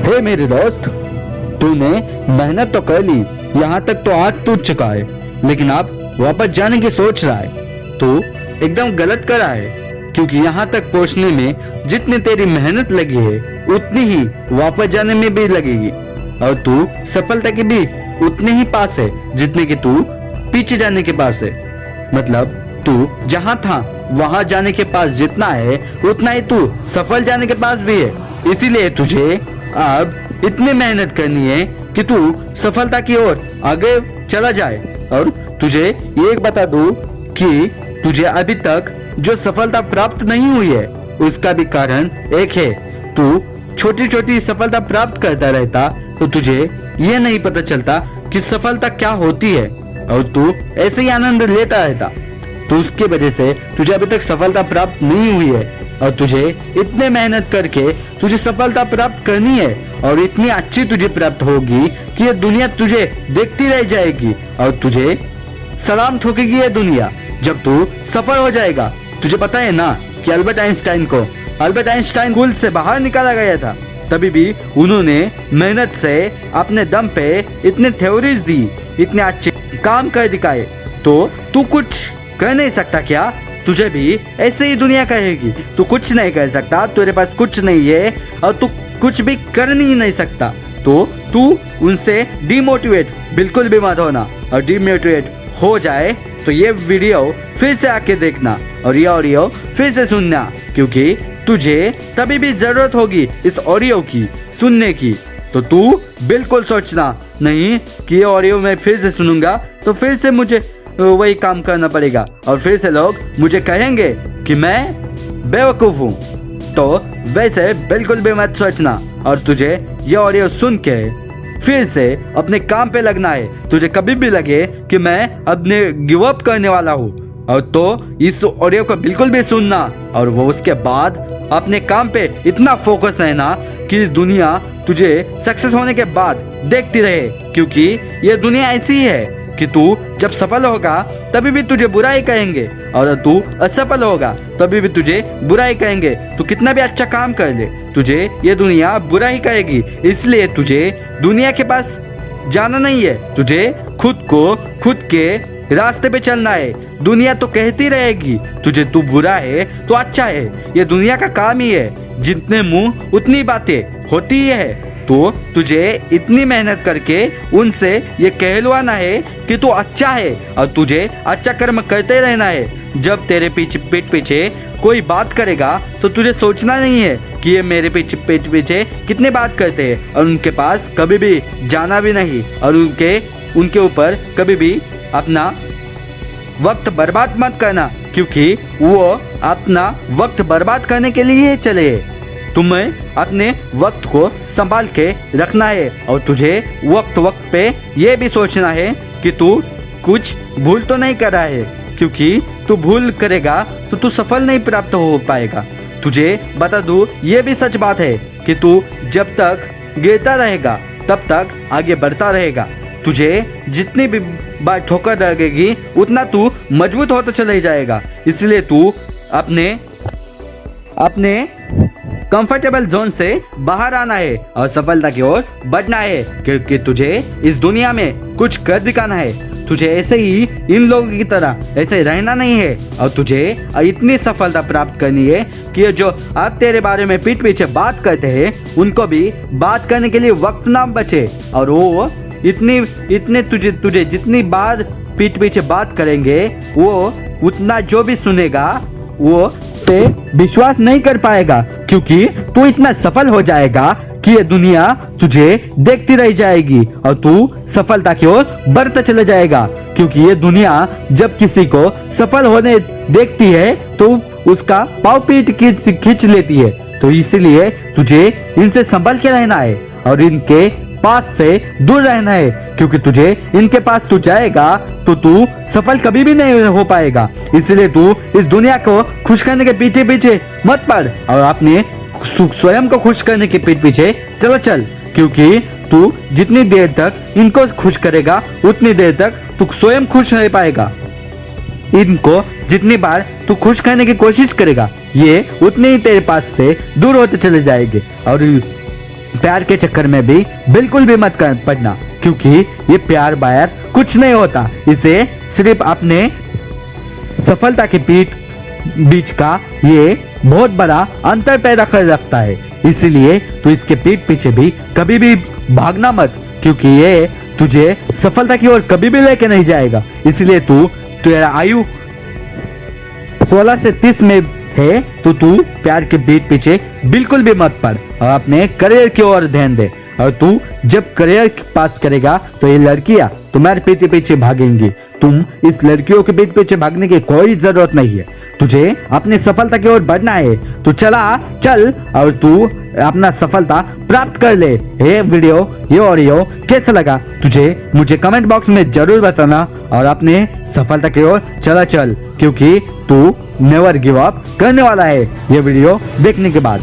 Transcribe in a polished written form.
हे मेरे दोस्त, तूने मेहनत तो कर ली, यहाँ तक तो आज टूट चुका है, लेकिन अब वापस जाने की सोच रहा है। तू एकदम गलत कर रहा है, क्योंकि यहाँ तक पहुँचने में जितनी तेरी मेहनत लगी है उतनी ही वापस जाने में भी लगेगी, और तू सफलता के भी उतने ही पास है जितने कि तू पीछे जाने के पास है। मतलब तू जहाँ था वहां जाने के पास जितना है उतना ही तू सफल जाने के पास भी है। इसीलिए तुझे अब इतनी मेहनत करनी है कि तू सफलता की ओर आगे चला जाए। और तुझे ये बता दूं कि तुझे अभी तक जो सफलता प्राप्त नहीं हुई है उसका भी कारण एक है। तू छोटी छोटी सफलता प्राप्त करता रहता तो तुझे ये नहीं पता चलता कि सफलता क्या होती है, और तू ऐसे ही आनंद लेता रहता। तो उसकी वजह से तुझे अभी तक सफलता प्राप्त नहीं हुई है, और तुझे इतने मेहनत करके तुझे सफलता प्राप्त करनी है, और इतनी अच्छी तुझे प्राप्त होगी कि ये दुनिया तुझे देखती रह जाएगी और तुझे सलाम ठोकेगी ये दुनिया जब तू सफल हो जाएगा। तुझे पता है ना कि अल्बर्ट आइंस्टाइन स्कूल से बाहर निकाला गया था, तभी भी उन्होंने मेहनत से अपने दम पे इतने थ्योरीज दी, इतने अच्छे काम कर दिखाए। तो तू कुछ कर नहीं सकता क्या? तुझे भी ऐसे ही दुनिया कहेगी तू कुछ नहीं कर सकता, तेरे पास कुछ नहीं है और तू कुछ भी कर नहीं सकता। तो तू उनसे डिमोटिवेट बिल्कुल भी मत होना, और डिमोटिवेट हो जाए तो ये वीडियो फिर से आके देखना और ये ऑडियो फिर से सुनना, क्योंकि तुझे तभी भी जरूरत होगी इस ऑडियो की सुनने की। तो तू बिल्कुल सोचना नहीं कि ये ऑडियो मैं फिर से सुनूंगा तो फिर से मुझे वही काम करना पड़ेगा और फिर से लोग मुझे कहेंगे कि मैं बेवकूफ़ हूँ। तो वैसे बिल्कुल भी मत सोचना, और तुझे ये ऑडियो सुन के फिर से अपने काम पे लगना है। तुझे कभी भी लगे कि मैं अपने गिव अप करने वाला हूँ, और तो इस ऑडियो को बिल्कुल भी सुनना, और वो उसके बाद अपने काम पे इतना फोकस रहना कि दुनिया तुझे सक्सेस होने के बाद देखती रहे, क्योंकि ये दुनिया ऐसी है कि तू जब सफल होगा तभी भी तुझे बुराई कहेंगे, और तू असफल होगा तभी भी तुझे बुराई कहेंगे। तू कितना भी अच्छा काम कर ले तुझे ये दुनिया बुराई कहेगी। इसलिए तुझे दुनिया के पास जाना नहीं है, तुझे खुद के रास्ते पे चलना है। दुनिया तो कहती रहेगी तुझे तू बुरा है तो अच्छा है, ये दुनिया का काम ही है, जितने मुंह उतनी बातें होती है। तो तुझे इतनी मेहनत करके उनसे ये कहलवाना है कि तू अच्छा है, और तुझे अच्छा कर्म करते रहना है। जब तेरे पीठ पीछे कोई बात करेगा तो तुझे सोचना नहीं है कि ये मेरे पीठ पीछे कितने बात करते हैं, और उनके पास कभी भी जाना भी नहीं, और उनके ऊपर कभी भी अपना वक्त बर्बाद मत करना, क्योंकि वो अपना वक्त बर्बाद करने के लिए चले। तुम्हें अपने वक्त को संभाल के रखना है, और तुझे वक्त पे ये भी सोचना है कि तू कुछ भूल तो नहीं कर रहा है, क्योंकि तू भूल करेगा तो तू सफल नहीं प्राप्त हो पाएगा। तुझे बता दूं ये भी सच बात है कि तू जब तक गिरता रहेगा तब तक आगे बढ़ता रहेगा। तुझे जितनी भी बार ठोकर लगेगी उतना तू मजबूत होता चले जाएगा। इसलिए तू अपने कंफर्टेबल जोन से बाहर आना है और सफलता की ओर बढ़ना है, क्योंकि तुझे इस दुनिया में कुछ कर दिखाना है। तुझे ऐसे ही इन लोगों की तरह ऐसे रहना नहीं है, और तुझे इतनी सफलता प्राप्त करनी है कि जो आप तेरे बारे में पीठ पीछे बात करते हैं उनको भी बात करने के लिए वक्त ना बचे, और वो इतने तुझे जितनी बार पीठ पीछे बात करेंगे वो उतना जो भी सुनेगा वो पे विश्वास नहीं कर पाएगा, क्योंकि तू इतना सफल हो जाएगा कि ये दुनिया तुझे देखती रह जाएगी और तू सफलता की ओर बढ़ता चला जाएगा। क्योंकि ये दुनिया जब किसी को सफल होने देखती है तो उसका पाँव पीठ खींच लेती है। तो इसलिए तुझे इनसे संभल के रहना है और इनके पास से दूर रहना है, क्योंकि तुझे इनके पास तू जाएगा तो तू सफल कभी भी नहीं हो पाएगा। इसलिए तू इस दुनिया को खुश करने के पीछे पीछे मत पड़, और अपने स्वयं को खुश करने के पीछे चल, क्योंकि तू जितनी देर तक इनको खुश करेगा उतनी देर तक तू स्वयं खुश रह पाएगा। इनको जितनी बार तू खुश करने की कोशिश करेगा ये उतने ही तेरे पास से दूर होते चले जाएंगे, और प्यार के चक्कर में भी बिल्कुल भी मत पड़ना, क्योंकि ये प्यार बायर कुछ नहीं होता। इसे सिर्फ अपने सफलता के बीच का ये बहुत बड़ा अंतर पैदा कर रखता है। इसलिए तू इसके पीठ पीछे भी कभी भी भागना मत, क्योंकि ये तुझे सफलता की ओर कभी भी लेके नहीं जाएगा। इसलिए तेरा आयु 16 से 30 में है तो तू प्यार के बीच पीछे बिल्कुल भी मत पड़ और अपने करियर की ओर ध्यान दे। और तू जब करियर पास करेगा तो ये लड़कियां तुम्हारे पीछे पीछे भागेंगी। तुम इस लड़कियों के पीछे पीछे भागने की कोई जरूरत नहीं है। तुझे अपनी सफलता की ओर बढ़ना है तो चल और तू अपना सफलता प्राप्त कर ले। ये ऑडियो कैसा लगा तुझे मुझे कमेंट बॉक्स में जरूर बताना और अपने सफलता की ओर चल, क्योंकि तू नेवर गिव अप करने वाला है ये वीडियो देखने के बाद।